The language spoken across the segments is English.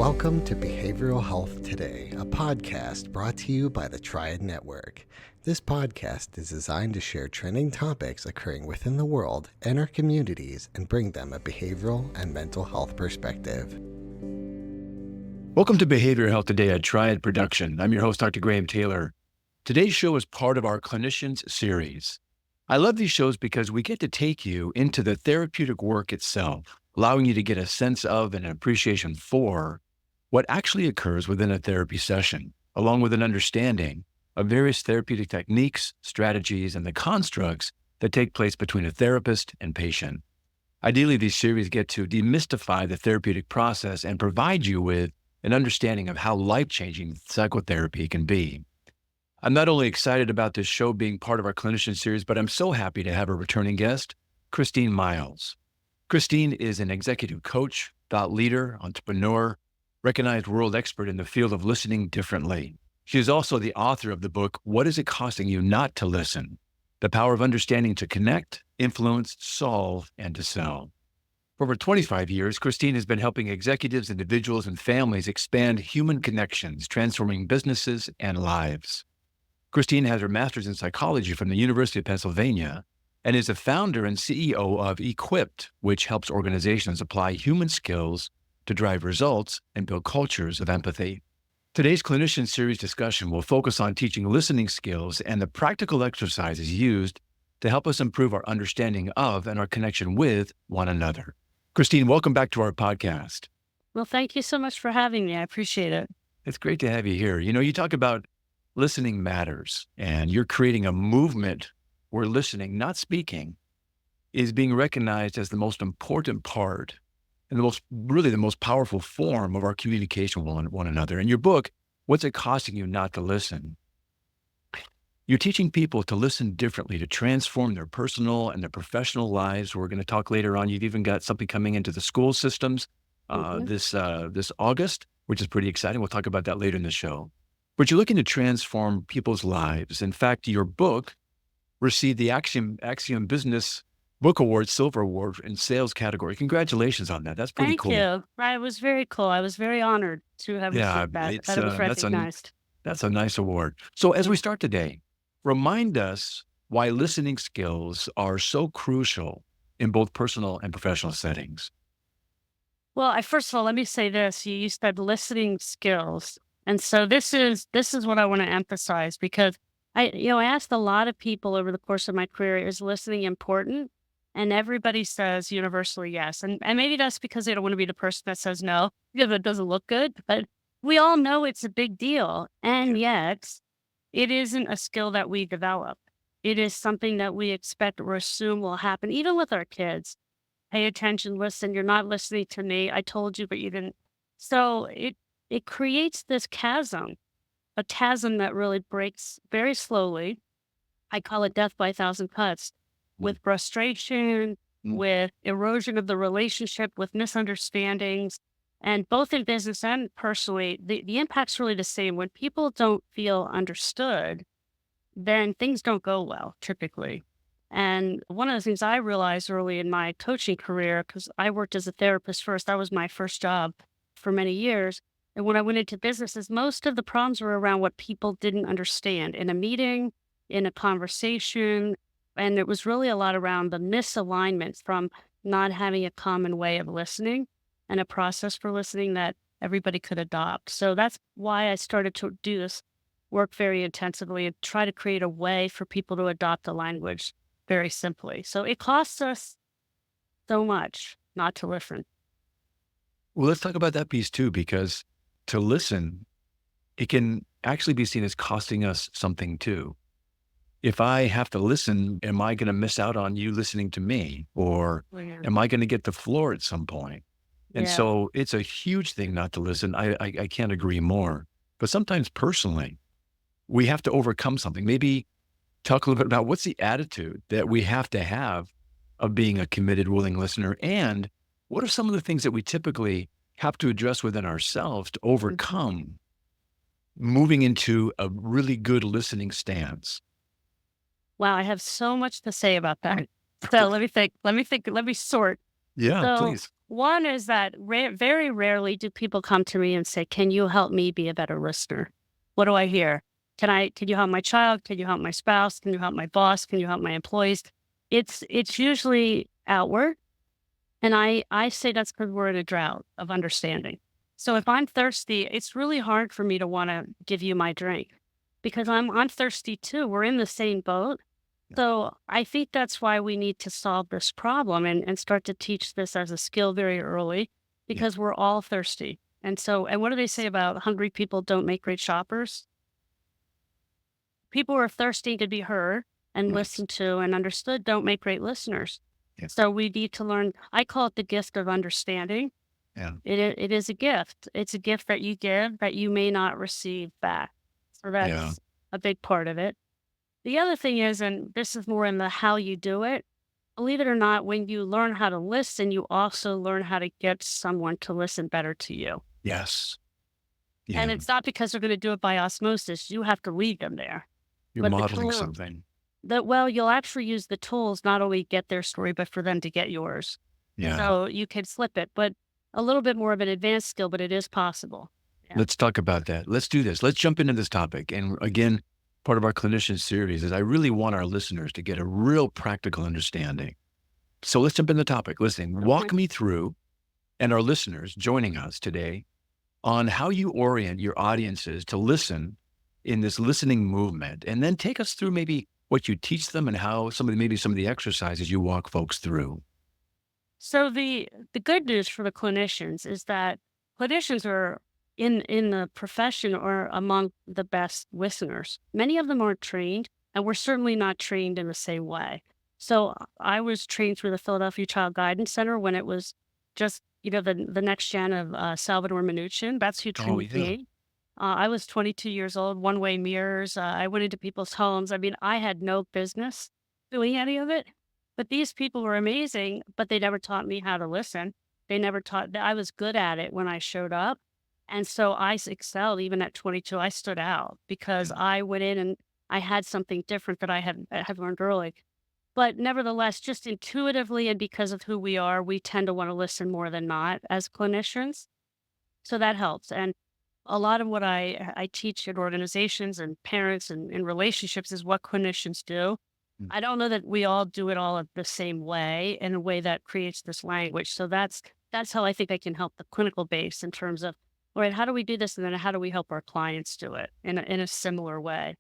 Welcome to Behavioral Health Today, a podcast brought to you by the Triad Network. This podcast is designed to share trending topics occurring within the world and our communities and bring them a behavioral and mental health perspective. Welcome to Behavioral Health Today, a Triad production. I'm your host, Dr. Graham Taylor. Today's show is part of our Clinicians series. I love these shows because we get to take you into the therapeutic work itself, allowing you to get a sense of and an appreciation for what actually occurs within a therapy session, along with an understanding of various therapeutic techniques, strategies, and the constructs that take place between a therapist and patient. Ideally, these series get to demystify the therapeutic process and provide you with an understanding of how life-changing psychotherapy can be. I'm not only excited about this show being part of our Clinician series, but I'm so happy to have a returning guest, Christine Miles. Christine is an executive coach, thought leader, entrepreneur, recognized world expert in the field of listening differently. She is also the author of the book, What Is It Costing You Not to Listen? The Power of Understanding to Connect, Influence, Solve, and to Sell. For over 25 years, Christine has been helping executives, individuals, and families expand human connections, transforming businesses and lives. Christine has her master's in psychology from the University of Pennsylvania and is the founder and CEO of Equipt, which helps organizations apply human skills to drive results and build cultures of empathy. Today's Clinician Series discussion will focus on teaching listening skills and the practical exercises used to help us improve our understanding of and our connection with one another. Christine, welcome back to our podcast. Well, thank you so much for having me. I appreciate it. It's great to have you here. You know, you talk about listening matters, and you're creating a movement where listening, not speaking, is being recognized as the most important part and the most powerful form of our communication with one another. In your book, What's It Costing You Not to Listen? You're teaching people to listen differently, to transform their personal and their professional lives. We're going to talk later on. You've even got something coming into the school systems this August, which is pretty exciting. We'll talk about that later in the show. But you're looking to transform people's lives. In fact, your book received the Axiom Business Book Award, Silver Award in sales category. Congratulations on that. That's pretty cool. Thank you. It was very cool. I was very honored to have received that it was recognized. That's a nice award. So as we start today, remind us why listening skills are so crucial in both personal and professional settings. Well, first of all, let me say this. You said listening skills. And so this is what I want to emphasize, because I asked a lot of people over the course of my career, is listening important? And everybody says universally yes. And maybe that's because they don't want to be the person that says no, because it doesn't look good. But we all know it's a big deal. And yet it isn't a skill that we develop. It is something that we expect or assume will happen, even with our kids. Pay attention, listen, you're not listening to me. I told you, but you didn't. So it creates this chasm, a chasm that really breaks very slowly. I call it death by a thousand cuts, with frustration, with erosion of the relationship, with misunderstandings. And both in business and personally, the impact's really the same. When people don't feel understood, then things don't go well, typically. And one of the things I realized early in my coaching career, because I worked as a therapist first, that was my first job for many years. And when I went into businesses, most of the problems were around what people didn't understand in a meeting, in a conversation. And it was really a lot around the misalignment from not having a common way of listening and a process for listening that everybody could adopt. So that's why I started to do this work very intensively and try to create a way for people to adopt the language very simply. So it costs us so much not to listen. Well, let's talk about that piece too, because to listen, it can actually be seen as costing us something too. If I have to listen, am I going to miss out on you listening to me? Or am I going to get the floor at some point? And so it's a huge thing not to listen. I can't agree more. But sometimes personally, we have to overcome something. Maybe talk a little bit about what's the attitude that we have to have of being a committed, willing listener, and what are some of the things that we typically have to address within ourselves to overcome moving into a really good listening stance? Wow, I have so much to say about that. So let me think, let me sort. Yeah, So please. One is that very rarely do people come to me and say, "Can you help me be a better listener?" What do I hear? Can you help my child? Can you help my spouse? Can you help my boss? Can you help my employees? It's usually outward. And I say that's because 'cause we're in a drought of understanding. So if I'm thirsty, it's really hard for me to wanna give you my drink because I'm thirsty too. We're in the same boat. So I think that's why we need to solve this problem and start to teach this as a skill very early Yeah. because we're all thirsty. And what do they say about hungry people don't make great shoppers? People who are thirsty to be heard and Yes. listened to and understood don't make great listeners. Yeah. So we need to learn. I call it the gift of understanding. Yeah. It is a gift. It's a gift that you give that you may not receive back. So Yeah. that's a big part of it. The other thing is, and this is more in the how you do it, believe it or not, when you learn how to listen, you also learn how to get someone to listen better to you. Yes. And Yeah. it's not because they're going to do it by osmosis. You have to lead them there. You're But the modeling tool something. that, well, you'll actually use the tools not only get their story, but for them to get yours. Yeah. So you can flip it, but a little bit more of an advanced skill, but it is possible. Yeah. Let's talk about that. Let's do this. Let's jump into this topic. And again, part of our clinician series is I really want our listeners to get a real practical understanding. So let's jump into the topic. Listening. Okay. Walk me through, and our listeners joining us today, on how you orient your audiences to listen in this listening movement. And then take us through maybe what you teach them and how maybe some of the exercises you walk folks through. So the good news for the clinicians is that clinicians are in the profession or among the best listeners. Many of them aren't trained, and we're certainly not trained in the same way. So I was trained through the Philadelphia Child Guidance Center when it was just the next gen of Salvador Minuchin. That's who Oh, trained yeah. me. I was 22 years old, one way mirrors. I went into people's homes. I mean, I had no business doing any of it, but these people were amazing, but they never taught me how to listen. They never taught, I was good at it when I showed up. And so excelled even at 22. I stood out because I went in and I had something different that I had learned early. But nevertheless, just intuitively and because of who we are, we tend to want to listen more than not as clinicians. So that helps. And a lot of what I teach in organizations and parents and in relationships is what clinicians do. Mm. I don't know that we all do it all the same way in a way that creates this language. So that's how I think I can help the clinical base in terms of, all right, how do we do this? And then how do we help our clients do it in a similar way?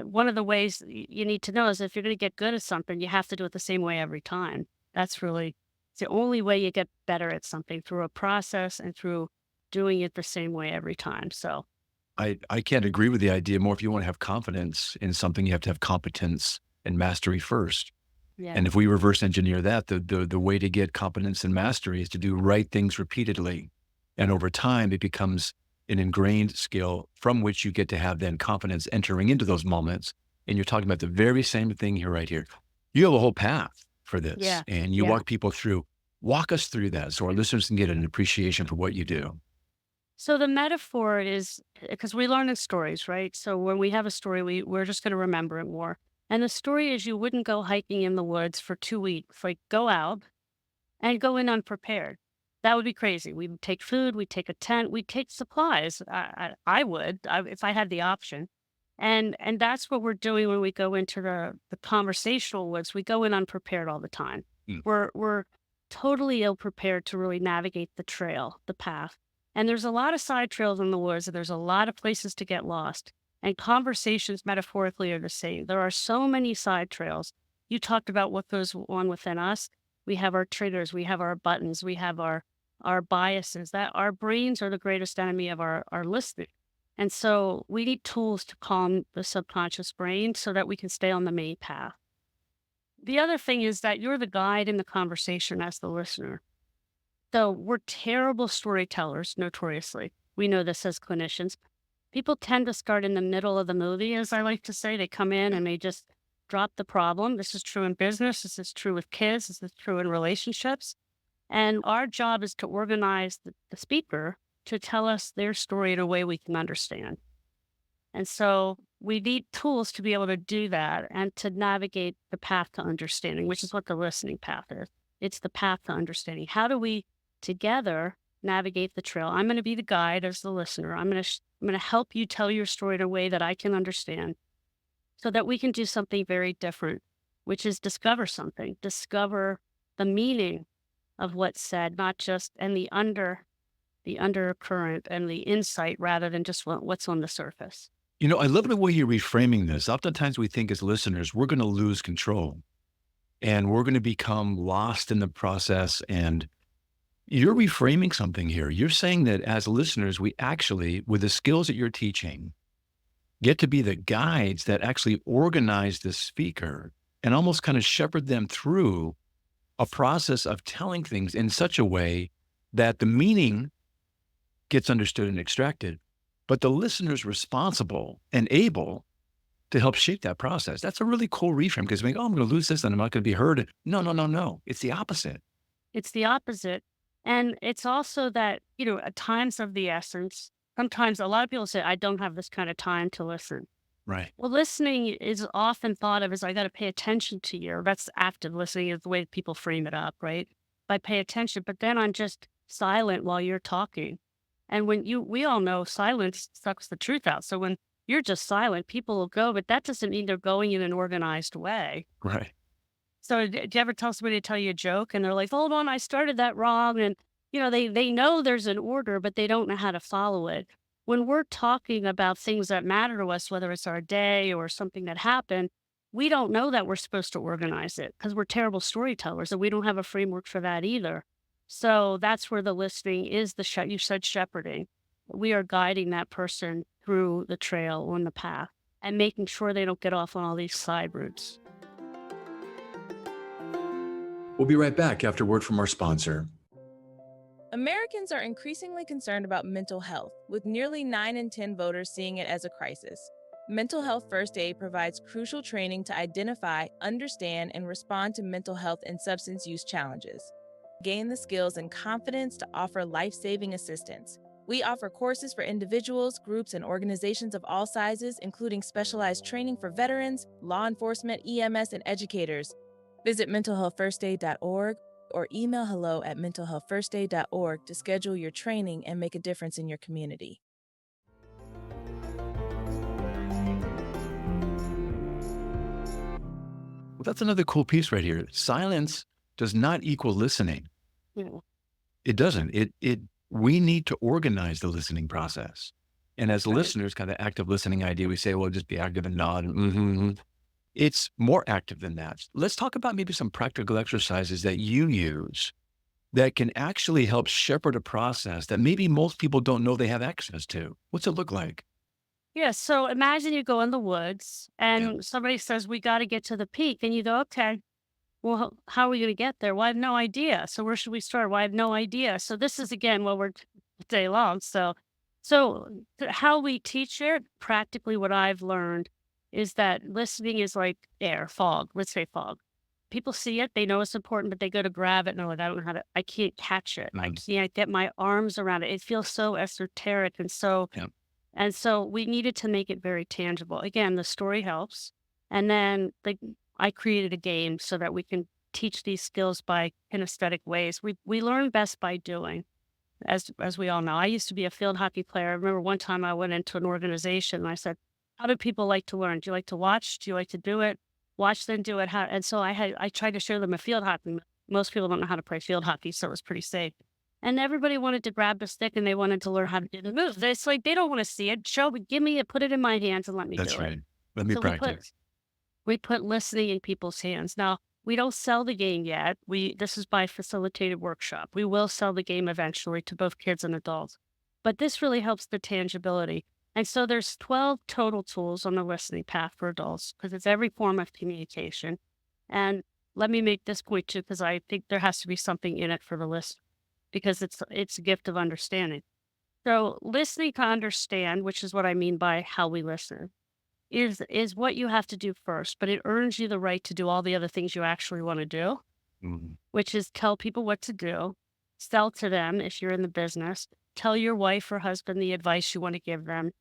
One of the ways you need to know is if you're going to get good at something, you have to do it the same way every time. That's really it's the only way you get better at something through a process and through doing it the same way every time. So, I can't agree with the idea more. If you want to have confidence in something, you have to have competence and mastery first. yeah. And if we reverse engineer that, the way to get competence and mastery is to do right things repeatedly. And over time, it becomes an ingrained skill from which you get to have then confidence entering into those moments. And you're talking about the very same thing here, right here. You have a whole path for this Yeah. and you Yeah. walk people through. Walk us through that so our listeners can get an appreciation for what you do. So the metaphor is because we learn in stories, right? So when we have a story, we're just going to remember it more. And the story is you wouldn't go hiking in the woods for 2 weeks. Like go out and go in unprepared. That would be crazy. We would take food, we'd take a tent, we'd take supplies. I would if I had the option. And that's what we're doing when we go into the conversational woods. We go in unprepared all the time. Mm. We're totally ill prepared to really navigate the trail, the path. And there's a lot of side trails in the woods, and there's a lot of places to get lost. And conversations metaphorically are the same. There are so many side trails. You talked about what goes on within us. We have our triggers, we have our buttons, we have our biases. That our brains are the greatest enemy of our listening. And so we need tools to calm the subconscious brain so that we can stay on the main path. The other thing is that you're the guide in the conversation as the listener. So we're terrible storytellers, notoriously. We know this as clinicians. People tend to start in the middle of the movie, as I like to say. They come in and they just drop the problem. This is true in business. This is true with kids. This is true in relationships. And our job is to organize the speaker to tell us their story in a way we can understand. And so we need tools to be able to do that and to navigate the path to understanding, which is what the listening path is. It's the path to understanding. How do we together navigate the trail. I'm going to be the guide as the listener. I'm going to help you tell your story in a way that I can understand so that we can do something very different, which is discover something, discover the meaning of what's said, not just and the undercurrent and the insight rather than just what's on the surface. I love the way you're reframing this. Oftentimes we think as listeners, we're going to lose control and we're going to become lost in the process. And you're reframing something here. You're saying that as listeners, we actually, with the skills that you're teaching, get to be the guides that actually organize the speaker and almost kind of shepherd them through a process of telling things in such a way that the meaning gets understood and extracted, but the listener's responsible and able to help shape that process. That's a really cool reframe because we think, oh, I'm going to lose this and I'm not going to be heard. No, no, no, no. It's the opposite. It's the opposite. And it's also that, at times of the essence, sometimes a lot of people say, I don't have this kind of time to listen. Right. Well, listening is often thought of as I got to pay attention to you. That's active listening is the way people frame it up, right? I pay attention, but then I'm just silent while you're talking. And we all know silence sucks the truth out. So when you're just silent, people will go, but that doesn't mean they're going in an organized way. Right. So do you ever tell somebody to tell you a joke and they're like, hold on, I started that wrong. And, they know there's an order, but they don't know how to follow it. When we're talking about things that matter to us, whether it's our day or something that happened, we don't know that we're supposed to organize it because we're terrible storytellers and we don't have a framework for that either. So that's where the listening is you said shepherding. We are guiding that person through the trail on the path and making sure they don't get off on all these side routes. We'll be right back after word from our sponsor. Americans are increasingly concerned about mental health, with nearly 9 in 10 voters seeing it as a crisis. Mental Health First Aid provides crucial training to identify, understand, and respond to mental health and substance use challenges. Gain the skills and confidence to offer life-saving assistance. We offer courses for individuals, groups, and organizations of all sizes, including specialized training for veterans, law enforcement, EMS, and educators. Visit mentalhealthfirstaid.org or email hello@mentalhealthfirstaid.org to schedule your training and make a difference in your community. Well, that's another cool piece right here. Silence does not equal listening. Yeah. It doesn't. We need to organize the listening process. And as Right. listeners, kind of active listening idea, we say, well, just be active and nod. It's more active than that. Let's talk about maybe some practical exercises that you use that can actually help shepherd a process that maybe most people don't know they have access to. What's it look like? Yeah, so imagine you go in the woods Yeah. and somebody says, we got to get to the peak. And you go, okay, well, how are we going to get there? Well, I have no idea. So where should we start? Well, I have no idea. So this is again, well, we're day long. So how we teach it, practically what I've learned is that listening is like air, fog, let's say fog. People see it, they know it's important, but they go to grab it. No, I don't know I can't catch it. I Mm. can't get my arms around it. It feels so esoteric Yeah. and so we needed to make it very tangible. Again, the story helps. And then I created a game so that we can teach these skills by kinesthetic ways. We learn best by doing, as we all know. I used to be a field hockey player. I remember one time I went into an organization and I said, how do people like to learn? Do you like to watch? Do you like to do it? Watch them do it. And so I tried to show them a field hockey. Most people don't know how to play field hockey, so it was pretty safe. And everybody wanted to grab the stick and they wanted to learn how to do the moves. It's like they don't want to see it. Show me, give me it, put it in my hands and let me That's do it. right. Let me So practice. we put listening in people's hands. Now, we don't sell the game yet. This is by facilitated workshop. We will sell the game eventually to both kids and adults. But this really helps the tangibility. And so there's 12 total tools on the listening path for adults because it's every form of communication. And let me make this point too, because I think there has to be something in it for the listener because it's a gift of understanding. So listening to understand, which is what I mean by how we listen, is what you have to do first, but it earns you the right to do all the other things you actually want to do, Mhm. which is tell people what to do, sell to them if you're in the business, tell your wife or husband the advice you want to give them,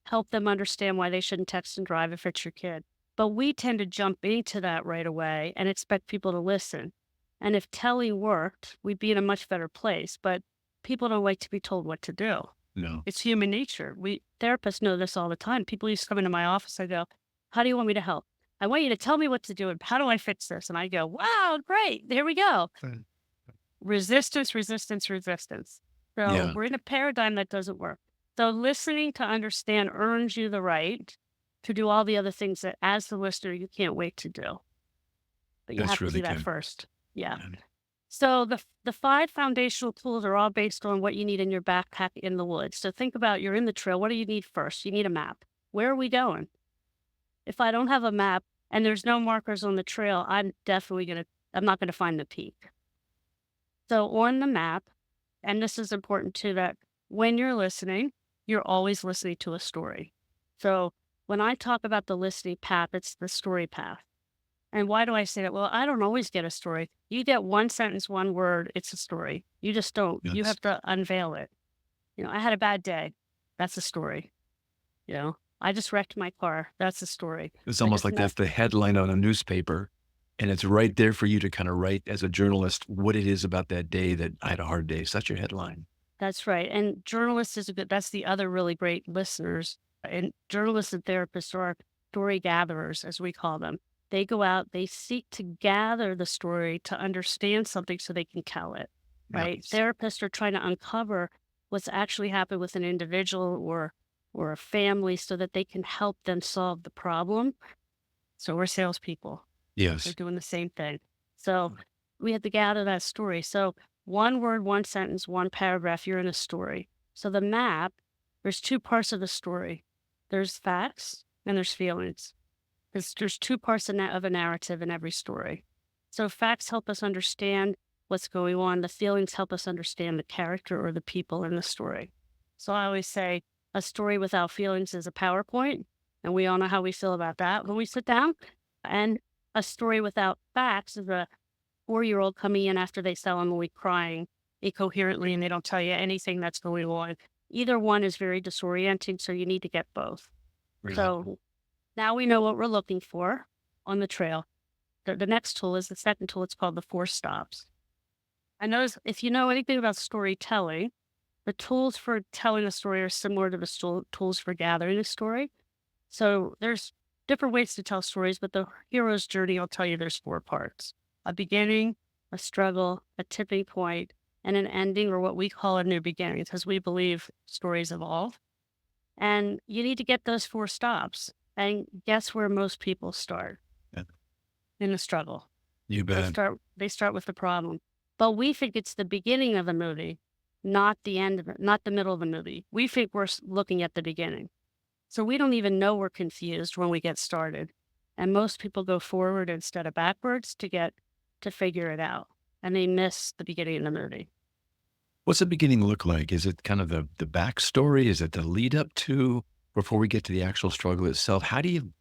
help them understand why they shouldn't text and drive if it's your kid. But we tend to jump into that right away and expect people to listen. And if telling worked, we'd be in a much better place. But people don't like to be told what to do. No. It's human nature. We therapists know this all the time. People used to come into my office. I go, "How do you want me to help? I want you to tell me what to do. And how do I fix this?" And I go, "Wow, great. There we go. Mm. Resistance, resistance, resistance." So Yeah, we're in a paradigm that doesn't work. So listening to understand earns you the right to do all the other things that as the listener, you can't wait to do. But you that's have to really do that good. first. Yeah. And So the five foundational tools are all based on what you need in your backpack in the woods. So think about you're in the trail. What do you need first? You need a map. Where are we going? If I don't have a map and there's no markers on the trail, I'm not gonna find the peak. So on the map, and this is important too, that when you're listening, you're always listening to a story. So when I talk about the listening path, it's the story path. And why do I say that? Well, I don't always get a story. You get one sentence, one word, it's a story. You just don't. You that's have to unveil it. I had a bad day. That's a story. I just wrecked my car. That's a story. it's I almost just like met that's the headline on a newspaper, and it's right there for you to kind of write as a journalist what it is about that day that I had a hard day. So that's your headline. That's right. And journalists that's the other really great listeners. And journalists and therapists are story gatherers, as we call them. They go out, they seek to gather the story to understand something so they can tell it, Yeah. right? Therapists are trying to uncover what's actually happened with an individual or a family so that they can help them solve the problem. So we're salespeople. They're Yes. doing the same thing. So we have to gather that story. So one word, one sentence, one paragraph, you're in a story. So the map, there's two parts of the story. There's facts and there's feelings. There's two parts of a narrative in every story. So facts help us understand what's going on. The feelings help us understand the character or the people in the story. So I always say a story without feelings is a PowerPoint. And we all know how we feel about that when we sit down. And a story without facts is a 4-year-old coming in after they sell a movie crying incoherently and they don't tell you anything that's going on. Either one is very disorienting, so you need to get both. Really. So now we know what we're looking for on the trail. The next tool is the second tool. It's called the 4 stops. I notice if you know anything about storytelling, the tools for telling a story are similar to the tools for gathering a story. So there's different ways to tell stories, but the hero's journey, I'll tell you, there's 4 parts: a beginning, a struggle, a tipping point, and an ending, or what we call a new beginning, because we believe stories evolve. And you need to get those 4 stops. And guess where most people start? Yeah. In the struggle. You They bet. start with the problem. But we think it's the beginning of the movie, not the end of it, not the middle of the movie. We think we're looking at the beginning. So we don't even know we're confused when we get started. And most people go forward instead of backwards to figure it out. And they miss the beginning of the movie. What's the beginning look like? Is it kind of the backstory? Is it the lead up to before we get to the actual struggle itself? How do you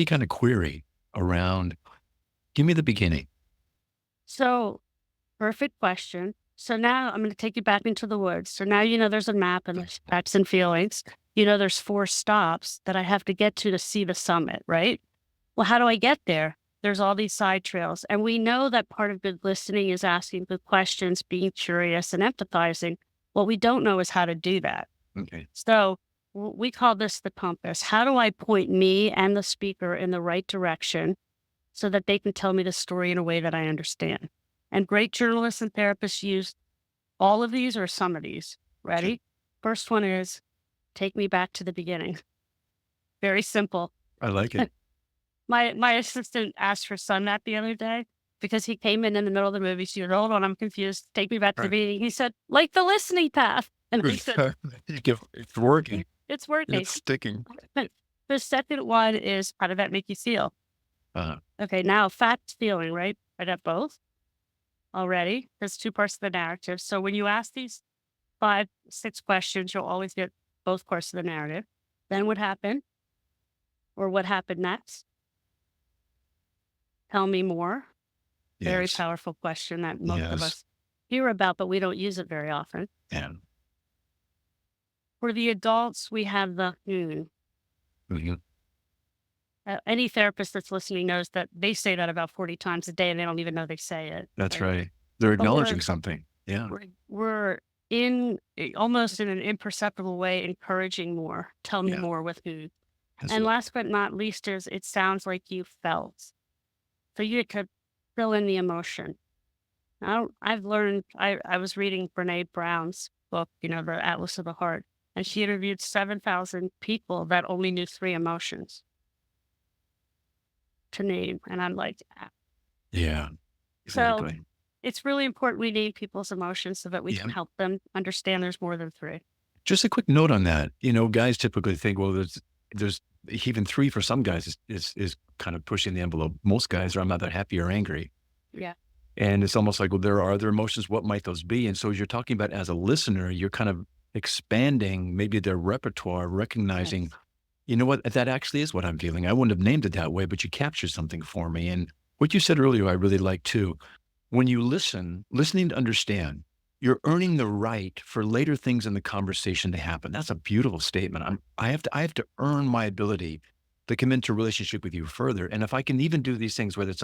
kind of query around? Give me the beginning. So perfect question. So now I'm going to take you back into the woods. So now there's a map and there's facts and feelings. There's 4 stops that I have to get to see the summit, right? Well, how do I get there? There's all these side trails. And we know that part of good listening is asking good questions, being curious, and empathizing. What we don't know is how to do that. Okay. So we call this the compass. How do I point me and the speaker in the right direction so that they can tell me the story in a way that I understand? And great journalists and therapists use all of these or some of these. Ready? First one is take me back to the beginning. Very simple. I like it. My assistant asked her son that the other day because he came in the middle of the movie. She said, "Hold on, I'm confused. Take me back to the Right. beginning." He said, "Like the listening path." And I said, It's working. "It's working." It's sticking. The second one is, how did that make you feel? Uh, Okay, now fact, feeling, right? I got both already. There's 2 parts of the narrative. So when you ask these 5, 6 questions, you'll always get both parts of the narrative. Then what happened? Or what happened next? Tell me more. Very yes. powerful question that most of Yes. us hear about, but we don't use it very often. Yeah. For the adults, we have the Mhm. Any therapist that's listening knows that they say that about 40 times a day and they don't even know they say it. That's Right. right. They're But acknowledging something. Yeah. we're almost in an imperceptible way, encouraging more, tell me Yeah. more with who. That's And it. last but not least is it sounds like you felt. So you could fill in the emotion. I've learned, I was reading Brene Brown's book, the Atlas of the Heart, and she interviewed 7,000 people that only knew three emotions to name. And I'm like, "Ah." Yeah. So Exactly. it's really important we name people's emotions so that we Yeah. can help them understand there's more than three. Just a quick note on that. Guys typically think, well, there's even three for some guys is kind of pushing the envelope. Most guys are I'm either happy or angry. Yeah. And it's almost like, well, there are other emotions. What might those be? And so as you're talking about as a listener, you're kind of expanding maybe their repertoire, recognizing, Yes. you know what, that actually is what I'm feeling. I wouldn't have named it that way, but you captured something for me. And what you said earlier, I really like too. When you listening to understand, you're earning the right for later things in the conversation to happen. That's a beautiful statement. I have to earn my ability to come into a relationship with you further. And if I can even do these things, whether it's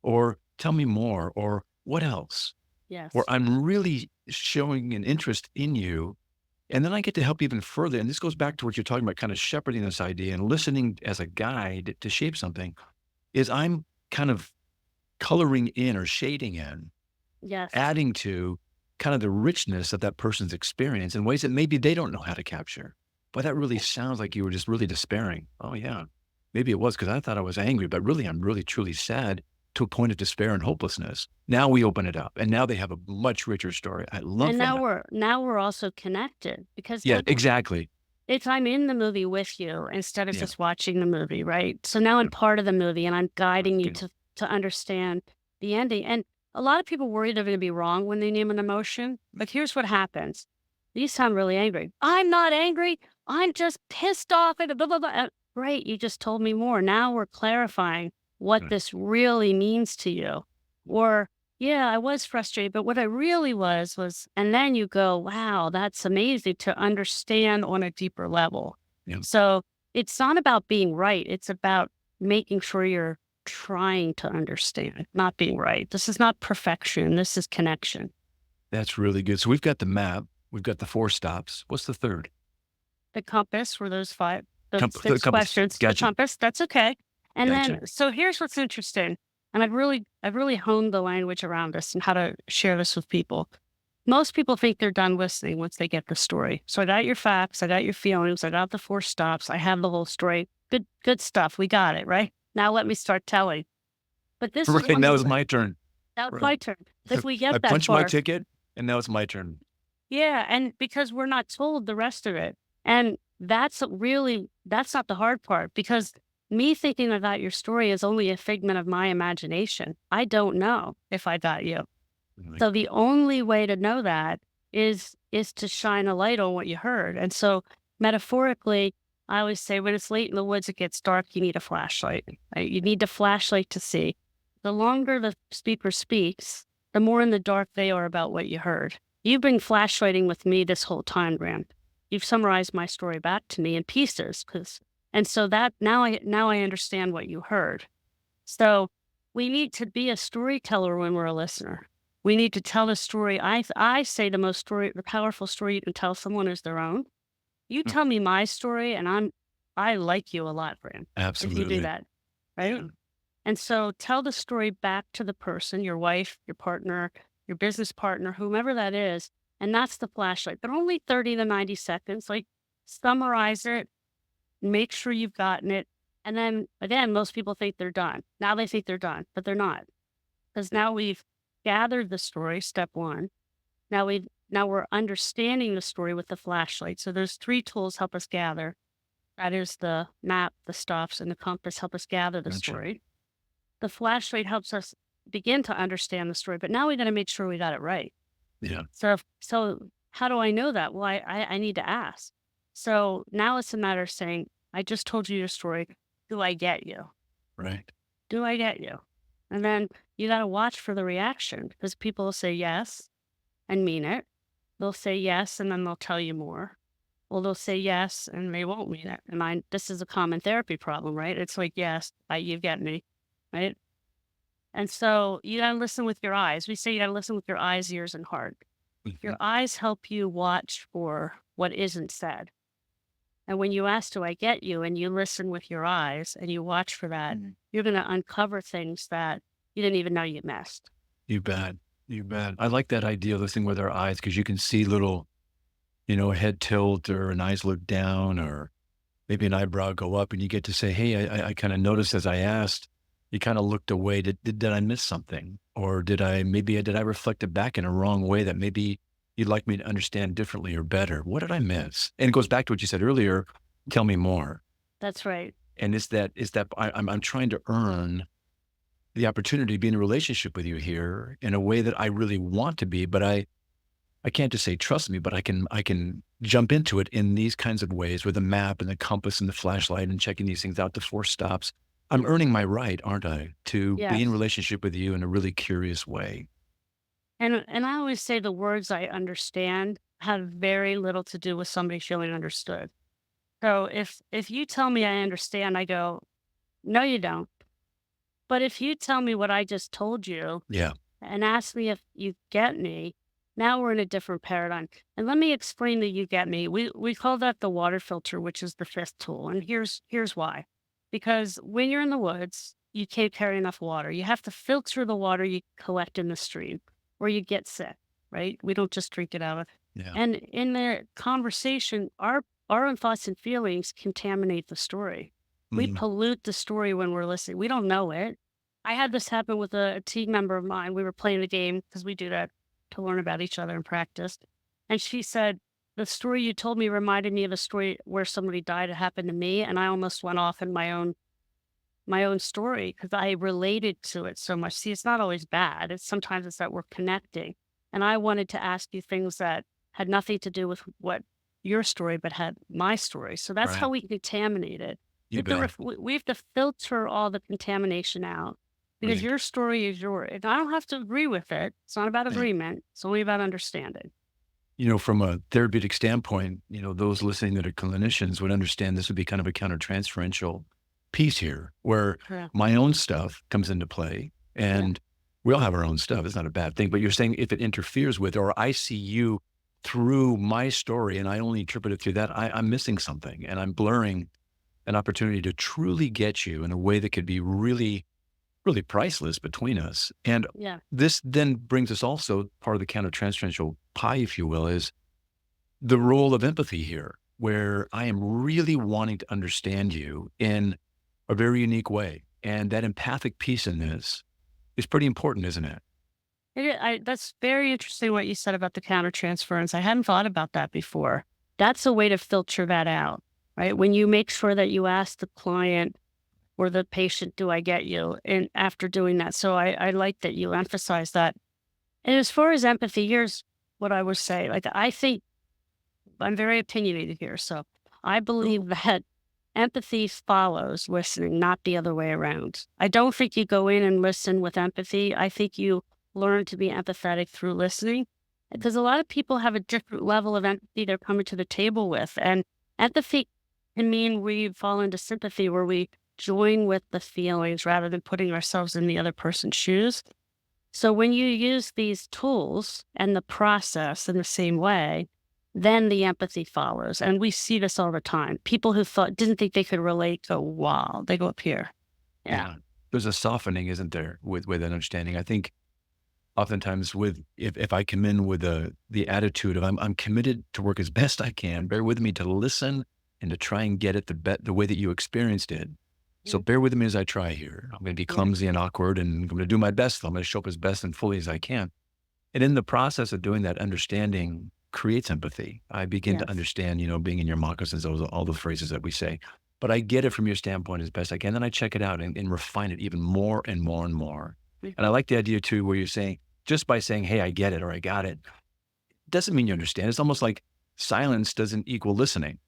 or tell me more, or what else, where Yes. I'm really showing an interest in you, and then I get to help even further. And this goes back to what you're talking about, kind of shepherding this idea and listening as a guide to shape something, is I'm kind of coloring in or shading in, Yes. adding to kind of the richness of that person's experience in ways that maybe they don't know how to capture. But that really sounds like you were just really despairing. Oh, yeah. Maybe it was because I thought I was angry, but really, I'm really truly sad to a point of despair and hopelessness. Now we open it up, and now they have a much richer story. I love And now that. we're also connected because Yeah, exactly. it's I'm in the movie with you instead of Yeah, just watching the movie, right? So now I'm part of the movie and I'm guiding you good. to understand the ending. And a lot of people worry they're going to be wrong when they name an emotion. But here's what happens. You sound really angry. I'm not angry. I'm just pissed off and blah, blah, blah. Great. You just told me more. Now we're clarifying what Good. this really means to you. Or, yeah, I was frustrated, but what I really was, and then you go, wow, that's amazing to understand on a deeper level. Yeah, So it's not about being right. It's about making sure you're trying to understand, not being right. This is not perfection. This is connection. that's really good. So we've got the map, we've got the 4 stops. What's the third? The compass were the The 6 compass. questions, the Gotcha. compass, that's okay. And Gotcha. then, so here's what's interesting. And I've really honed the language around this and how to share this with people. Most people think they're done listening once they get the story. So I got your facts, I got your feelings, I got the 4 stops, I have the whole story. Good stuff. We got it, right? Now let me start telling. But this is Right. one Now of it's the my turn. now it's Right. my turn. If we I get that punched my far. ticket, and now it's my turn. Yeah, and because we're not told the rest of it. And that's not the hard part because me thinking about your story is only a figment of my imagination. I don't know if I got you. Like, So the only way to know that is to shine a light on what you heard. And so metaphorically, I always say when it's late in the woods, it gets dark, you need a flashlight. Right? You need a flashlight to see. The longer the speaker speaks, the more in the dark they are about what you heard. You've been flashlighting with me this whole time, Graham. You've summarized my story back to me in pieces, and so that now I understand what you heard. So we need to be a storyteller when we're a listener. We need to tell a story. I say the powerful story you can tell someone is their own. You mm, tell me my story, and I like you a lot, Graham. If you do absolutely. that, right? Yeah. And so tell the story back to the person, your wife, your partner, your business partner, whomever that is. And that's the flashlight, but only 30 to 90 seconds. Like summarize it, make sure you've gotten it. And then again, most people think they're done. Now they think they're done, but they're not. Because now we've gathered the story, step one. Now we're understanding the story with the flashlight. So there's 3 tools help us gather. That is the map, the stops, and the compass help us gather the Gotcha. story. The flashlight helps us begin to understand the story, but now we got to make sure we got it right. Yeah. So how do I know that? Well, I need to ask. So now it's a matter of saying, I just told you your story. Do I get you? Right. Do I get you? And then you got to watch for the reaction because people will say yes and mean it. They'll say yes and then they'll tell you more. Well, they'll say yes, and they won't mean it. And this is a common therapy problem, right? It's like, yes, you get me, right? And so you gotta listen with your eyes. We say you gotta listen with your eyes, ears, and heart. Mhm. Your eyes help you watch for what isn't said. And when you ask, do I get you? And you listen with your eyes and you watch for that, you're going to uncover things that you didn't even know you missed. You bet. You bet. I like that idea of listening with our eyes because you can see little, a head tilt or an eyes look down or maybe an eyebrow go up and you get to say, hey, I kind of noticed as I asked, you kind of looked away. Did I miss something? Or did I reflect it back in a wrong way that maybe you'd like me to understand differently or better? What did I miss? And it goes back to what you said earlier. Tell me more. That's right. And I'm trying to earn the opportunity to be in a relationship with you here in a way that I really want to be, but I can't just say trust me, but I can jump into it in these kinds of ways with a map and the compass and the flashlight and checking these things out to 4 stops. I'm earning my right, aren't I, to be in Yes. relationship with you in a really curious way. And I always say the words I understand have very little to do with somebody feeling understood. So if you tell me I understand, I go, no, you don't. But if you tell me what I just told you Yeah. and ask me if you get me, now we're in a different paradigm. And let me explain the you get me. We call that the water filter, which is the fifth tool. And here's why. Because when you're in the woods, you can't carry enough water. You have to filter the water you collect in the stream or you get sick, right? We don't just drink it out of. Yeah. And in the conversation, our own thoughts and feelings contaminate the story. We Mm. pollute the story when we're listening. We don't know it. I had this happen with a team member of mine. We were playing a game because we do that to learn about each other and practice. And she said, the story you told me reminded me of a story where somebody died. It happened to me. And I almost went off in my own story because I related to it so much. See, it's not always bad. It's that we're connecting. And I wanted to ask you things that had nothing to do with what your story, but had my story. So that's how Right. we contaminate it. You bet. We have to filter all the contamination out because Right. your story is yours. And I don't have to agree with it. It's not about Right. agreement. It's only about understanding. From a therapeutic standpoint, those listening that are clinicians would understand this would be kind of a countertransferential piece here where Yeah. my own stuff comes into play Yeah. and we all have our own stuff. It's not a bad thing, but you're saying if it interferes with, or I see you through my story and I only interpret it through that, I'm missing something and I'm blurring an opportunity to truly get you in a way that could be really, really priceless between us. And Yeah. this then brings us also part of the countertransferential pie, if you will, is the role of empathy here, where I am really wanting to understand you in a very unique way. And that empathic piece in this is pretty important, isn't it? That's very interesting what you said about the countertransference. I hadn't thought about that before. That's a way to filter that out, right? When you make sure that you ask the client or the patient, do I get you? And after doing that. So I like that you emphasize that. And as far as empathy, here's what I would say. Like, I think I'm very opinionated here. So I believe that empathy follows listening, not the other way around. I don't think you go in and listen with empathy. I think you learn to be empathetic through listening because a lot of people have a different level of empathy they're coming to the table with. And empathy can mean we fall into sympathy where we join with the feelings rather than putting ourselves in the other person's shoes. So when you use these tools and the process in the same way, then the empathy follows. And we see this all the time. People who didn't think they could relate go, wow, they go up here. Yeah. Yeah. There's a softening, isn't there, with that understanding? I think oftentimes if I come in with the attitude of I'm committed to work as best I can, bear with me to listen and to try and get it the way that you experienced it. So Mm. bear with me as I try here. I'm going to be Yeah. clumsy and awkward and I'm going to do my best. I'm going to show up as best and fully as I can. And in the process of doing that, understanding creates empathy. I begin to Yes. understand, being in your moccasins, all the phrases that we say. But I get it from your standpoint as best I can. Then I check it out and refine it even more and more and more. Mm. And I like the idea too, where you're saying, just by saying, hey, I get it or I got it, doesn't mean you understand. It's almost like silence doesn't equal listening.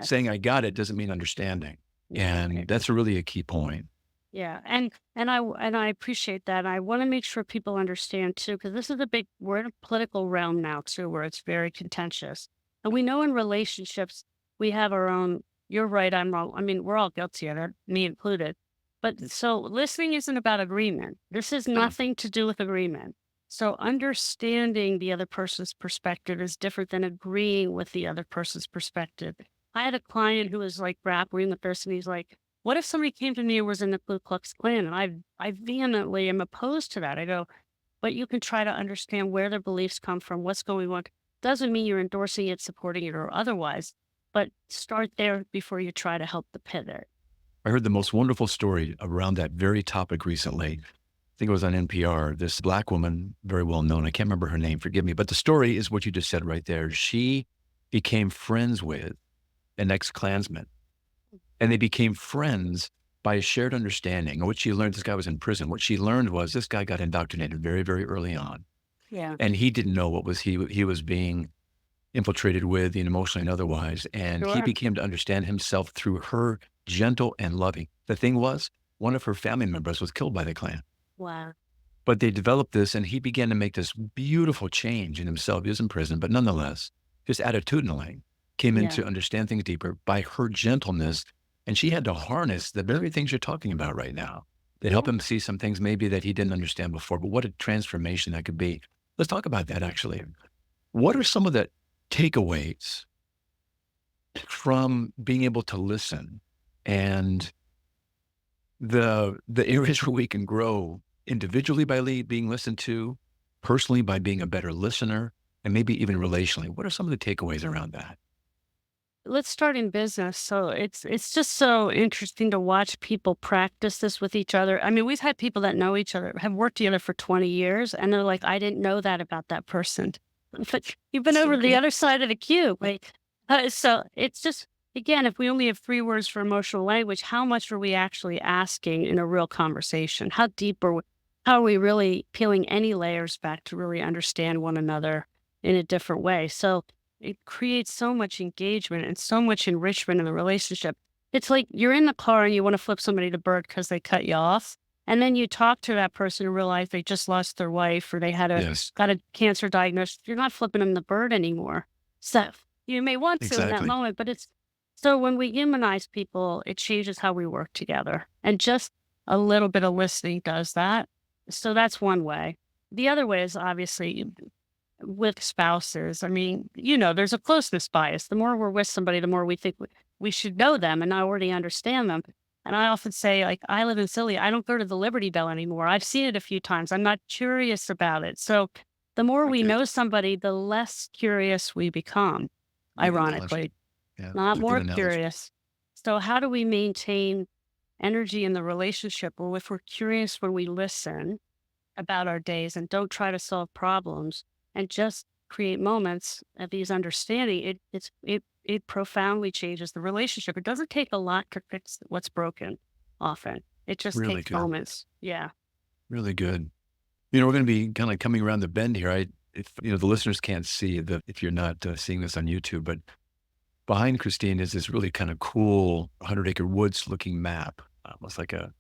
Saying Yes. I got it doesn't mean understanding. Yeah. And that's really a key point. Yeah, and I appreciate that. I want to make sure people understand too, because this is we're in a political realm now too, where it's very contentious. And we know in relationships, we have our own, you're right, I'm wrong. I mean, we're all guilty of it, me included. But so listening isn't about agreement. This has nothing to do with agreement. So understanding the other person's perspective is different than agreeing with the other person's perspective. I had a client who was like grappling with this, and he's like, what if somebody came to me and was in the Ku Klux Klan? And I vehemently am opposed to that. I go, but you can try to understand where their beliefs come from, what's going on. Doesn't mean you're endorsing it, supporting it, or otherwise, but start there before you try to help the pivot. I heard the most wonderful story around that very topic recently. I think it was on NPR. This Black woman, very well known, I can't remember her name, forgive me, but the story is what you just said right there. She became friends with an ex-Klansman, and they became friends by a shared understanding. And what she learned, this guy was in prison. What she learned was this guy got indoctrinated very, very early on, Yeah. and he didn't know what was he was being infiltrated with, emotionally and otherwise. And he Sure. became to understand himself through her gentle and loving. The thing was, one of her family members was killed by the Klan. Wow. But they developed this, and he began to make this beautiful change in himself. He was in prison, but nonetheless, just attitudinally came in Yeah. to understand things deeper by her gentleness. And she had to harness the very things you're talking about right now that help him see some things maybe that he didn't understand before. But what a transformation that could be. Let's talk about that actually. What are some of the takeaways from being able to listen and the areas where we can grow individually by being listened to, personally by being a better listener, and maybe even relationally? What are some of the takeaways around that? Let's start in business. So it's just so interesting to watch people practice this with each other. I mean, we've had people that know each other, have worked together for 20 years, and they're like, I didn't know that about that person. But you've been So over the cool. other side of the cube. Like, so it's just, again, if we only have 3 words for emotional language, how much are we actually asking in a real conversation? How deep are we, how are we really peeling any layers back to really understand one another in a different way? So it creates so much engagement and so much enrichment in the relationship. It's like you're in the car and you want to flip somebody the bird because they cut you off. And then you talk to that person and realize they just lost their wife or they had Yes, got a cancer diagnosis. You're not flipping them the bird anymore. So you may want to in that exactly. moment, but it's so when we humanize people, it changes how we work together. And just a little bit of listening does that. So that's one way. The other way is obviously with spouses. I mean, there's a closeness bias. The more we're with somebody, the more we think we should know them and I already understand them. And I often say, like, I live in Philly. I don't go to the Liberty Bell anymore. I've seen it a few times. I'm not curious about it. So the more I we get know you. somebody, the less curious we become, Good analogy. ironically, Yeah, not it's a good more analogy. curious. So how do we maintain energy in the relationship? Well, if we're curious when we listen about our days and don't try to solve problems and just create moments of these understanding, it profoundly changes the relationship. It doesn't take a lot to fix what's broken often. It just Really takes good. moments. Yeah. Really good. We're going to be kind of coming around the bend here. If the listeners can't see if you're not seeing this on YouTube, but behind Christine is this really kind of cool 100-acre woods looking map, almost like a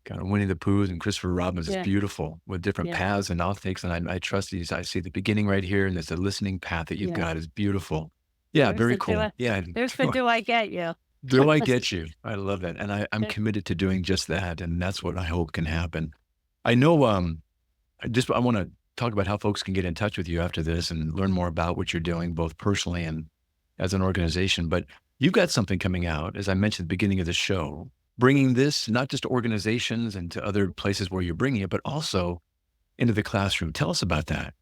kind of Winnie the Pooh and Christopher Robin's. It's Yeah. beautiful with different Yeah. paths and outtakes. And I trust these. I see the beginning right here, and there's a listening path that you've Yeah. got is beautiful. Yeah, There's very the do cool. I, Yeah. there's the do I get you? Do I get you? I love that. And I'm committed to doing just that. And that's what I hope can happen. I know, I want to talk about how folks can get in touch with you after this and learn more about what you're doing, both personally and as an organization. But you've got something coming out, as I mentioned at the beginning of the show, bringing this not just to organizations and to other places where you're bringing it, but also into the classroom. Tell us about that.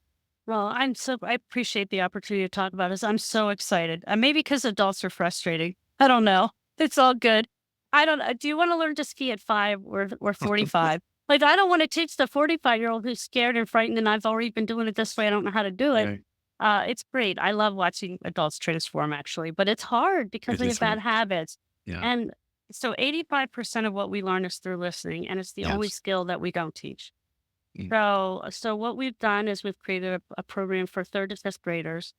Well, I appreciate the opportunity to talk about this. I'm so excited. Maybe because adults are frustrating. I don't know. It's all good. I don't do you want to learn to ski at 5 or 45? Like, I don't want to teach the 45-year-old who's scared and frightened and I've already been doing it this way. I don't know how to do it. Right. It's great. I love watching adults transform actually, but it's hard because It they is have bad hard. habits. Yeah. And so 85% of what we learn is through listening, and it's the only Yes. skill that we don't teach. Mm. So what we've done is we've created a program for 3rd to 5th graders.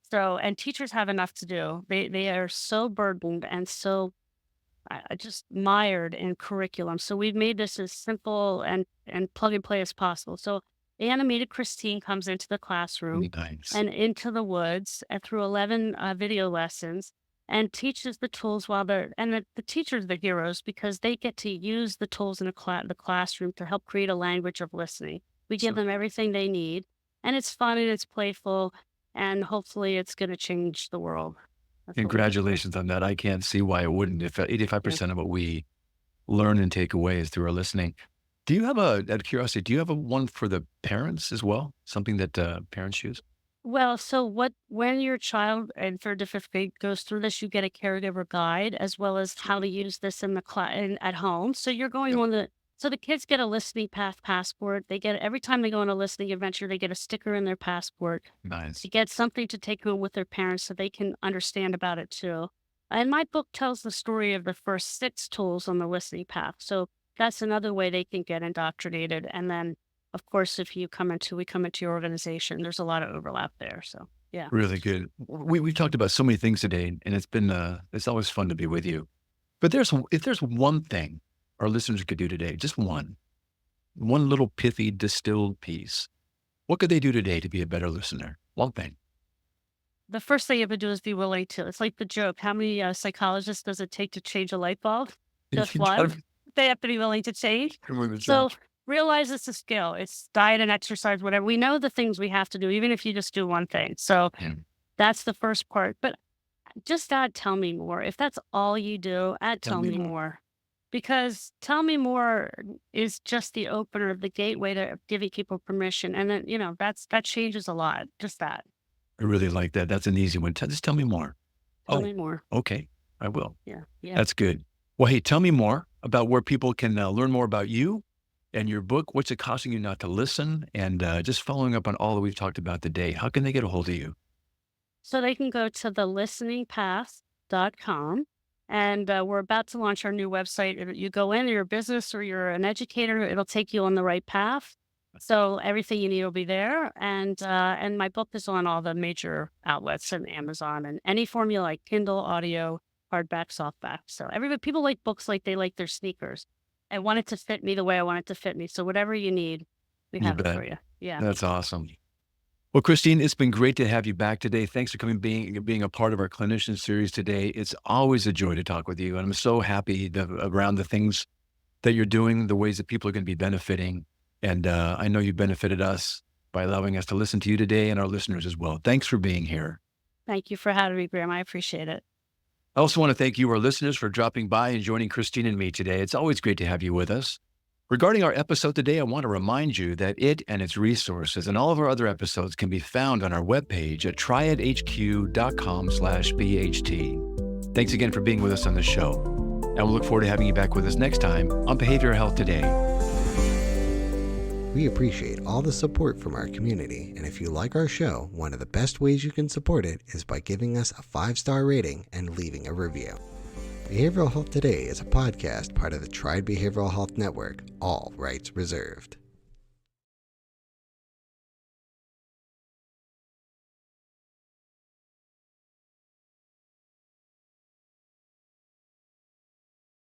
So, and teachers have enough to do. They are so burdened and so just mired in curriculum. So we've made this as simple and plug and play as possible. So animated Christine comes into the classroom Nice. and into the woods and through 11 video lessons and teaches the tools while the teachers are the heroes because they get to use the tools in the classroom to help create a language of listening. We give So them everything they need, and it's fun and it's playful, and hopefully it's going to change the world. That's what we hope for. congratulations on that. I can't see why it wouldn't. If Yeah. 85% of what we learn and take away is through our listening. Do you have out of curiosity, do you have a one for the parents as well? Something that parents use? Well, so when your child in third to fifth grade goes through this, you get a caregiver guide as well as how to use this in the at home. So you're going Yep. on so the kids get a listening path passport. They get every time they go on a listening adventure, they get a sticker in their passport. Nice. They get something to take home with their parents so they can understand about it too. And my book tells the story of the first 6 tools on the listening path. So that's another way they can get indoctrinated. And then, of course, if we come into your organization, there's a lot of overlap there. So yeah. Really good. We've talked about so many things today, and it's been it's always fun to be with you. But if there's one thing our listeners could do today, just one little pithy distilled piece, what could they do today to be a better listener? One thing. The first thing you have to do is be willing to. It's like the joke. How many psychologists does it take to change a light bulb? Just You gotta one. They have to be willing to change. be willing to So change. realize it's a skill. It's diet and exercise, whatever. We know the things we have to do, even if you just do one thing. So Yeah. that's the first part. But just add tell me more. If that's all you do, add Tell tell me me more. more. Because tell me more is just the opener, the gateway to giving people permission. And then, that changes a lot. Just that. I really like that. That's an easy one. Just tell me more. Tell Oh, me more. okay. I will. Yeah. Yeah. That's good. Well, hey, tell me more about where people can learn more about you and your book. What's it costing you not to listen? And just following up on all that we've talked about today, how can they get a hold of you? So they can go to thelisteningpath.com. And we're about to launch our new website. You go in, you're a business or you're an educator, it'll take you on the right path. So everything you need will be there. And my book is on all the major outlets and Amazon and any form you like, Kindle, audio, hardback, softback. So people like books like they like their sneakers. I want it to fit me the way I want it to fit me. So whatever you need, we You have it bet. for you. Yeah. That's awesome. Well, Christine, it's been great to have you back today. Thanks for being a part of our clinician series today. It's always a joy to talk with you. And I'm so happy around the things that you're doing, the ways that people are going to be benefiting. And I know you benefited us by allowing us to listen to you today and our listeners as well. Thanks for being here. Thank you for having me, Graham. I appreciate it. I also want to thank you, our listeners, for dropping by and joining Christine and me today. It's always great to have you with us. Regarding our episode today, I want to remind you that it and its resources and all of our other episodes can be found on our webpage at triadhq.com/BHT. Thanks again for being with us on the show. And we'll look forward to having you back with us next time on Behavioral Health Today. We appreciate all the support from our community, and if you like our show, one of the best ways you can support it is by giving us a 5-star rating and leaving a review. Behavioral Health Today is a podcast part of the Triad Behavioral Health Network, all rights reserved.